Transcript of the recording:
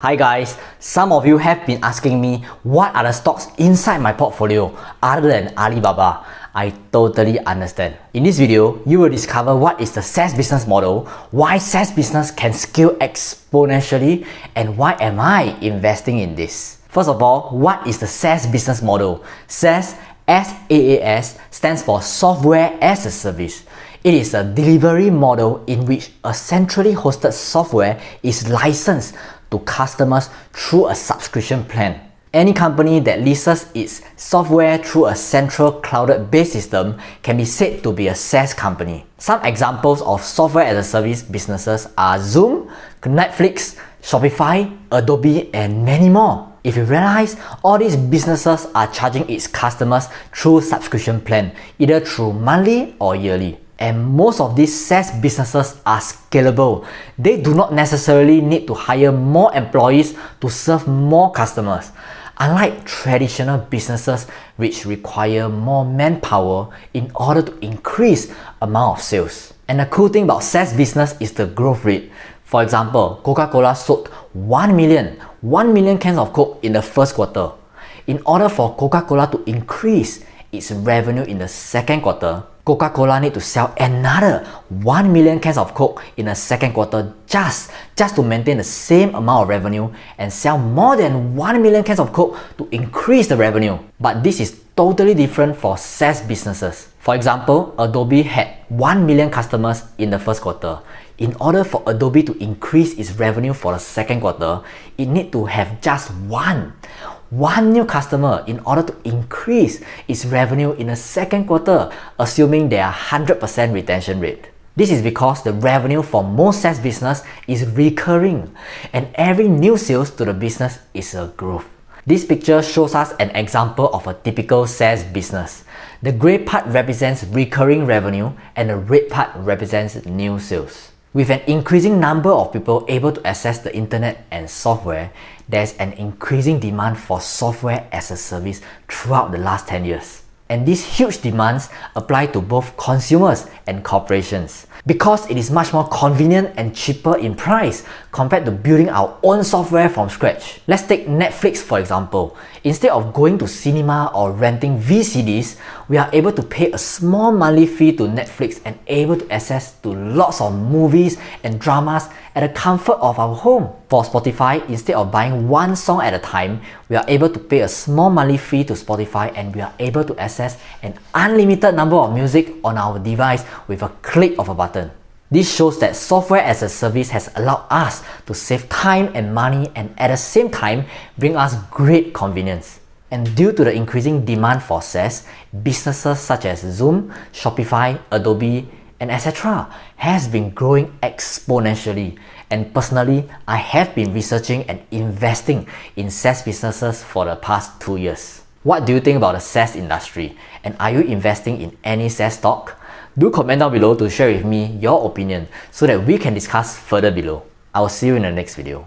Hi guys, some of you have been asking me what are the stocks inside my portfolio other than Alibaba. I totally understand. In this video, you will discover what is the SaaS business model, why SaaS business can scale exponentially, and why am I investing in this. First of all, what is the SaaS business model? SaaS, SaaS, stands for Software as a Service. It is a delivery model in which a centrally hosted software is licensed to customers through a subscription plan. Any company that lists its software through a central cloud-based system can be said to be a SaaS company. Some examples of software as a service businesses are Zoom, Netflix, Shopify, Adobe, and many more. If you realize, all these businesses are charging its customers through subscription plan, either through monthly or yearly. And most of these SaaS businesses are scalable. They do not necessarily need to hire more employees to serve more customers, unlike traditional businesses which require more manpower in order to increase amount of sales. And the cool thing about SaaS business is the growth rate. For example, Coca-Cola sold 1 million cans of Coke in the first quarter. In order for Coca-Cola to increase its revenue in the second quarter, Coca-Cola need to sell another 1 million cans of Coke in the second quarter just to maintain the same amount of revenue and sell more than 1 million cans of Coke to increase the revenue. But this is totally different for SaaS businesses. For example, Adobe had 1 million customers in the first quarter. In order for Adobe to increase its revenue for the second quarter, it need to have just one new customer in order to increase its revenue in the second quarter, assuming there are 100% retention rate. This is because the revenue for most SaaS business is recurring, and every new sales to the business is a growth. This picture shows us an example of a typical SaaS business. The gray part represents recurring revenue and the red part represents new sales. With an increasing number of people able to access the internet and software, there's an increasing demand for software as a service throughout the last 10 years. And these huge demands apply to both consumers and corporations because it is much more convenient and cheaper in price compared to building our own software from scratch. Let's take Netflix for example. Instead of going to cinema or renting VCDs, we are able to pay a small monthly fee to Netflix and able to access to lots of movies and dramas at the comfort of our home. For Spotify, instead of buying one song at a time, we are able to pay a small monthly fee to Spotify and we are able to access an unlimited number of music on our device with a click of a button. This shows that software as a service has allowed us to save time and money and at the same time bring us great convenience. And due to the increasing demand for SaaS, businesses such as Zoom, Shopify, Adobe, and etc. has been growing exponentially. And personally, I have been researching and investing in SaaS businesses for the past 2 years. What do you think about the SaaS industry? And are you investing in any SaaS stock? Do comment down below to share with me your opinion so that we can discuss further below. I will see you in the next video.